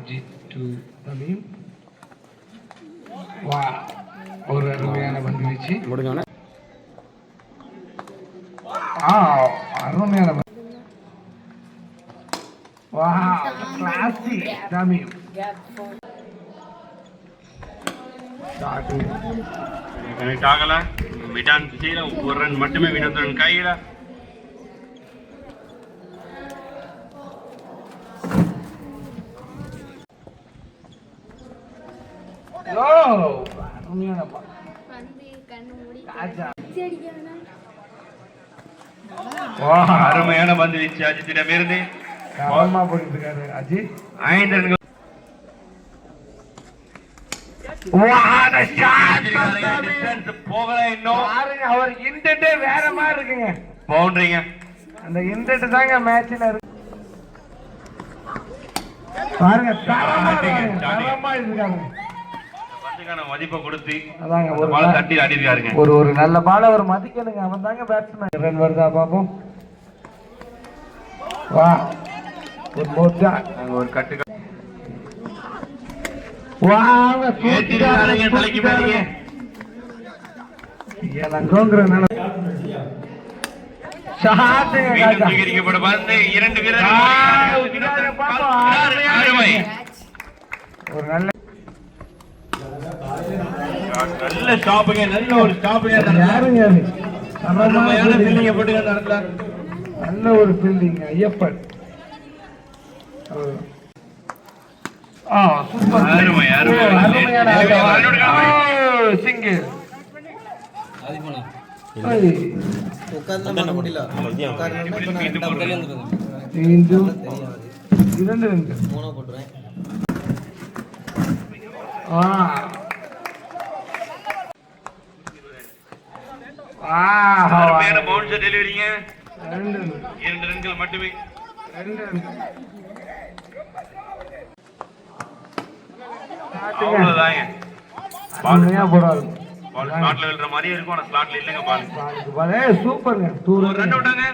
ஜிட்டு ரவியும் வா ஒரு அருமையான பந்து வீச்சு முடிஞ்சோடனே அருமையான வா கிளாசி ரவியும் கனெக்ட் ஆகல. விடான் திசையில ஒரு ரன் மட்டுமே வினோதன் கையில. அருமையான பந்து வீச்சு அஜித்திடம் இருந்து அஜித் 5 ரன்கள். போகல இன்னும். அவர் இன்டென்டே வேற மாதிரி இருக்குங்க. பவுண்டரிங்க. அந்த இன்டென்ட் தாங்க மேட்ச்ல இருக்கு. பாருங்க தரமா இருக்காங்க. பந்துக்கான மதிப்பை கொடுத்து அதாங்க ஒரு பால் தட்டி ஆடிருக்காருங்க. ஒரு நல்ல பால ஒரு மதிக்கணுங்க. அவன் தாங்க பேட்ஸ்மேன். ரன் வருதா பாப்போம். வா ஒரு மோட்டா ஒரு கட்டு வாங்க ஏத்திராங்க தலைக்கு மேலயே. ஏலங்கோங்கறனால ஷாட்டுங்க மீண்டும் தூக்கிரிக்கப்பட பந்து 2 வீரர்கள் அருமை. ஒரு நல்ல ஸ்டாப்புங்க. நல்ல ஒரு ஸ்டாப்புங்க. யாருங்க அது அருமையான ஃபீல்டிங் போட்டுங்க அந்த இடத்துல. நல்ல ஒரு ஃபீல்டிங் ஐயப்பன். சூப்பர் அருமை அருமையான சிங்கிள் மீண்டும் 2 ரன்கள். பவுன்சர் டெலிவரிங்க. 2 ரன்கள் மட்டுமே. அவ்வளவுதாங்க. போடாது பால் ஸ்லாட்ல விழுற மாதிரியே இருக்கும். ஆனா ஸ்லாட்ல இல்லங்க பால். சூப்பருங்க. ஒரு ரன் அவுட்டாங்க.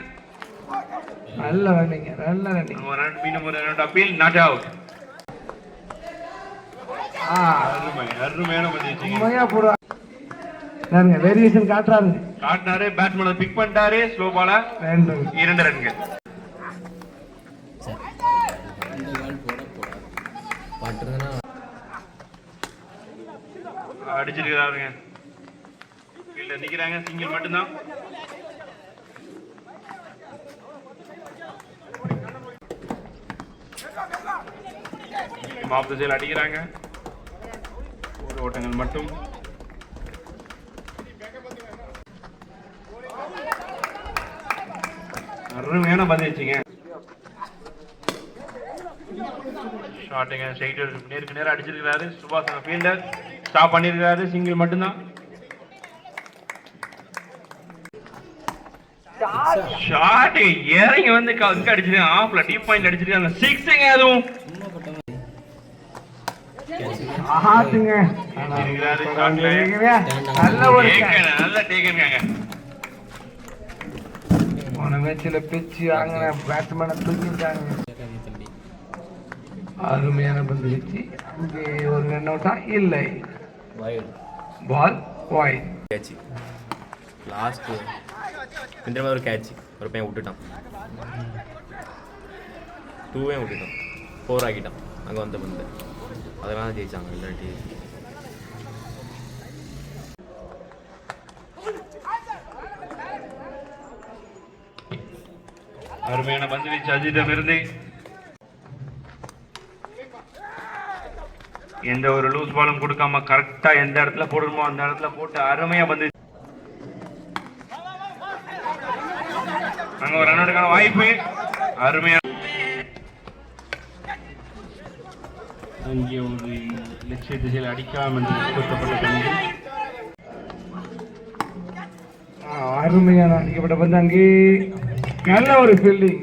நல்ல ரன்னிங் நல்ல ரன்னிங். ஒரு ரன் மீண்டும் ஒரு ரன் அப்பீல் நாட் அவுட். அருமையான பதிவுங்க. உண்மையா போறா. நாங்க வேரியேஷன் காட்டுறாரு. பேட்ஸ்மேன் பிக் பண்ணிட்டாரு. ஸ்லோ பால 2 ரன்கள். அடிச்சிருக்காருங்க. ஃபீல்டர் நிக்கிறாங்க. சிங்கிள் மட்டும்தான். மாப் திசையில் அடிக்கிறாங்க. ஒரு ஓட்டங்கள் மட்டும். அருமையான பந்து வச்சுங்க. ஷாட்டுங்க. ஸ்ட்ரைட்டர் நேருக்கு நேரம் அடிச்சிருக்காரு. சுபாஷ் ஃபீல்டர் ஸ்டாப் பண்ணிருக்காரு. சிங்கிள் மட்டும்தான். ஷாட் இறங்கி வந்து அங்க அடிச்சிருக்காங்க. ஆஃப்ல டீப் பாயிண்ட் அடிச்சிருக்காங்க. 6ங்க. அதுவும் நல்ல ஒரு நல்ல டேக்கன்காங்க. போன மேட்ச்ல பிச்சு வாங்கின பேட்ஸ்மேனை தூக்கிட்டாங்க. அருமையான பந்து வீச்சு. அங்கே ஒரு ரன் அவுட்டா இல்லை. பால் வாய்ட். கேட்ச் லாஸ்ட் இந்த மாதிரி ஒரு கேட்ச் ஒரு பையன் விட்டுட்டான். 2 விட்டுட்டான். 4 ஆகிட்டான். அங்கே வந்த பந்து அதெல்லாம் ஜெயிச்சாங்க. இல்லாட்டி அருமையான பந்து வீச்சு அஜித்திடம் இருந்து. எந்த ஒரு லூஸ் பாலும் கொடுக்காம கரெக்டா எந்த இடத்துல போடணுமோ அந்த இடத்துல போட்டு அருமையா பந்து. அங்க ஒரு ரன் அவுட்டுக்கான வாய்ப்பு. அருமையா அங்கே ஒரு லட்சிய திசையில் அடிக்காம கொடுக்கப்பட்ட பந்து. அருமையான அடிக்கப்பட்ட பந்து. அங்கே நல்ல ஒரு ஃபீல்டிங்.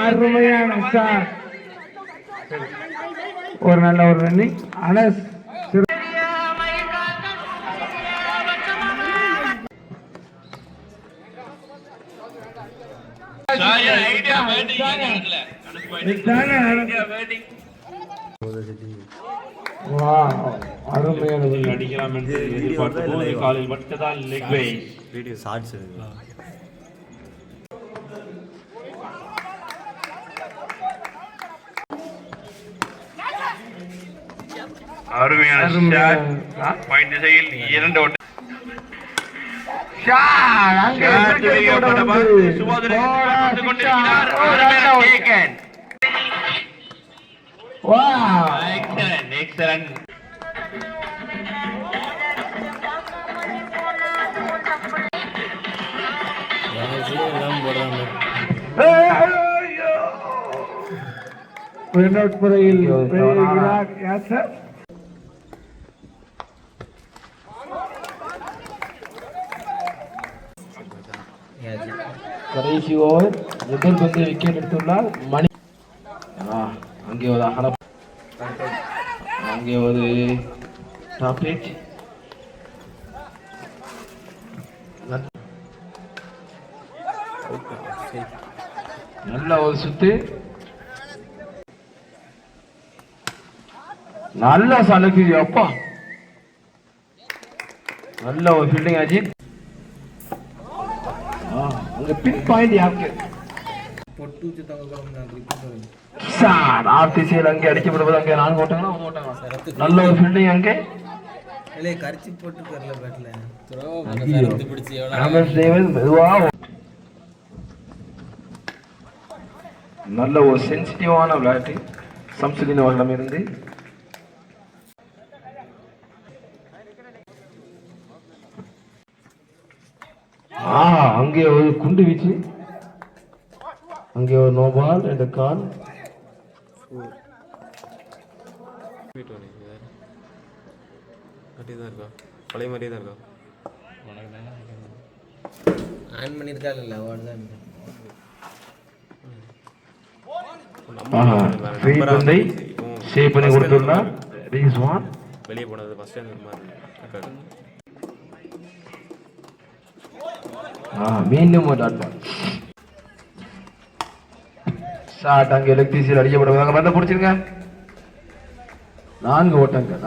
அருமையான ஷாட். ஒரு நல்ல ஒரு ரன்னிங். அனஸ் இதுதானே அருமையானது. அடிக்கலாம் என்று எதிர்பார்த்த போது காலில் பட்டதால் லெக் வைஸ். வீடியோ ஷார்ட்ஸ் அருமையான ஷாட். பாயிண்ட் திசையில் 2 ஓட்டம். ஷாட் வெளியேறப்பட்ட பந்து சுபாதரன் வந்து கொண்டிருக்கிறார். அருமையான டேக்கன். எக்ஸலன்ட். முறையில் கடைசி ஓவர் முதல் பந்து விக்கெட் எடுத்துள்ளார் மணி. அங்கே ஒரு அங்கே ஒரு டாபிக். நல்ல ஒரு சுத்து, நல்ல சலுக்கு. அப்பா நல்ல ஒரு ஃபீல்டிங் அஜித். அங்க பின் பாயிண்ட் யாருக்கு சார் ஆஃப் திசையில் அங்கே அடிக்கப்படுவது. அங்கே 4 ஓட்டங்களா 1 ஓட்டங்களா? நல்ல ஒரு ஃபீல்டிங் அங்கே. மெதுவா நல்ல ஒரு சென்சிட்டிவான விளையாட்டு சம்சுதீன் அவர்களிடம் இருந்து. அங்கே ஒரு குண்டு வீச்சு, அங்கே ஒரு நோ பால் அண்ட் கால். இருக்கா பழைய மாதிரியே தான் இருக்கா? ஆன் பண்ணியிருக்காள் இல்லை சேவ் பண்ணி கொடுத்துள்ளார். வெளியே போனது ஃபர்ஸ்ட் டைம் மாதிரி. மீண்டும் ஷாட் அங்கே லெக் திசையில் அடிக்கப்படுவதாக பந்த பிடிச்சிருங்க. 4 ஓட்டங்கள்.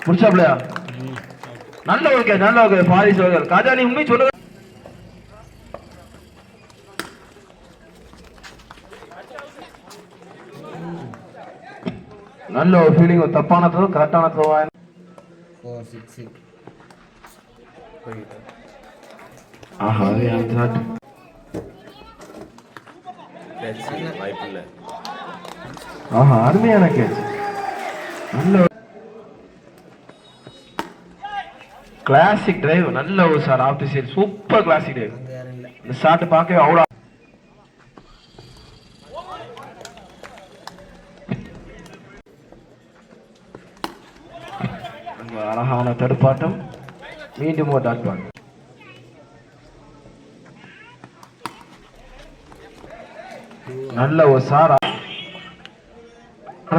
முடிச்சாப்லையா? நல்ல ஓகே, நல்ல ஓகே. பாரிஸ் அவர்கள் காஜா நீ உண்மை சொல்லுங்க. நல்ல ஒரு ஃபீலிங். ஒரு தப்பான த்ரோ, கரெக்டான த்ரோவா? 4-6. ஆஹா வாய்ப்பு இல்லை. ஆஹா அருமையான கேட்ச். நல்ல கிளாசிக் டிரைவ். நல்ல ஒரு சார் off the side. Super classic drive. இந்த ஷாட் பார்க்கவே அவ்வளோ. அழகான தடுப்பாட்டம். மீண்டும் ஒரு டாட் பால். நல்ல ஒரு சார்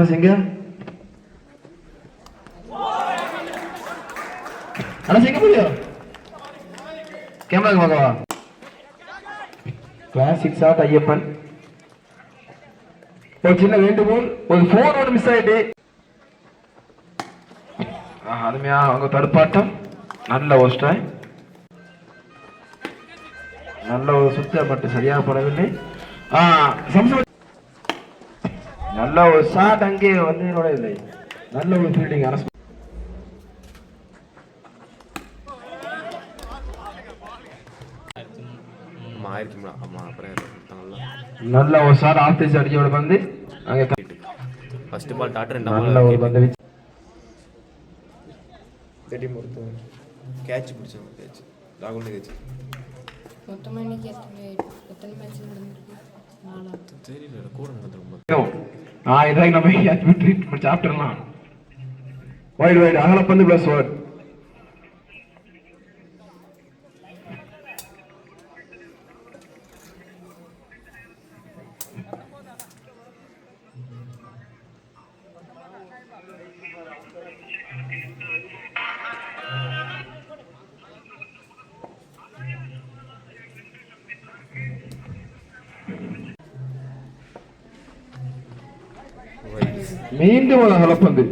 சிங்க கேமராக்கு பார்க்கவா? Classic shot Ayyappan. ஒரு சின்ன வேண்டுகோள், ஒரு 4 மிஸ் ஆயிட்டு. அருமையா அவங்க தடுப்பாட்டம். நல்ல ஒரு ஸ்ட்ரைக், நல்ல ஒரு சுத்த மட்டும் சரியாக படவில்லை. நல்ல ஒரு ஷாட் அங்கே வந்து இல்லை. நல்ல ஒரு ஃபீல்டிங். அரசு நல்ல ஒரு ஷாட் ஆஃப் தி சைடு அடிச்சோட பந்து அங்கே ஃபர்ஸ்ட் பால் டாட் நல்ல ஒரு பந்து வீச்சு. கேட்ச் பிடிச்சாங்க. கேட்ச் ராகுல் கேட்ச். மொத்தமாக இன்னைக்கு எத்தனை மேட்ச் நடந்திருக்கு? 4 தெரியல, கூட நடந்துரும். இதாங்க நம்ம ட்ரீட்மெண்ட் சாப்பிட்டுலாம். வைடு வைடு அகல பந்து பிளஸ் வேர்ட். மீண்டும் ஒரு அகலப்பந்து.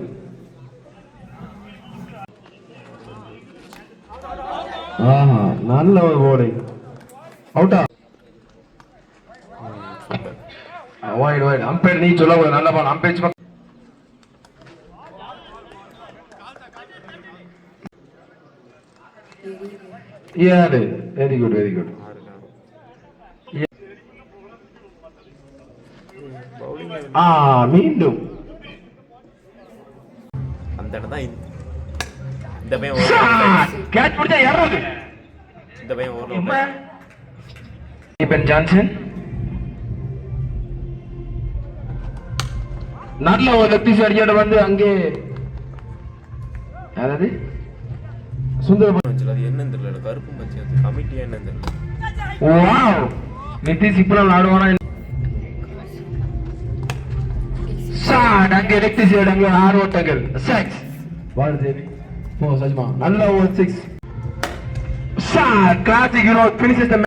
ஆஹா, நல்ல ஒரு போலை. அவுட்டா? White white. அம்பையர் நீ சொல்ல ஒரு நல்ல பால். அம்பையர் ஏழு. Very good very good. மீண்டும் அந்த இடம் தான் இந்த பையன் கேட்ச் பிடிச்சா யாராவது இந்த பையன் ஓவர் பென் ஜான்சன் நல்ல ஒரு லெப்ட் அடியாட வந்து அங்கே யாராவது சுந்தர அது என்னன்னு தெரியல. கருப்பு மச்சி அது கமிட்டியா என்னன்னு தெரியல. வாவ் நிதிஷ் இப்பலாம் ஆடுவானா ஷாட் அங்கே லெஃப்ட் சைடு அங்கே 6 ஓட்டங்கள் 6 பால் தேவி போ சஜ்மா நல்ல ஒரு 6 shot classic hero finishes the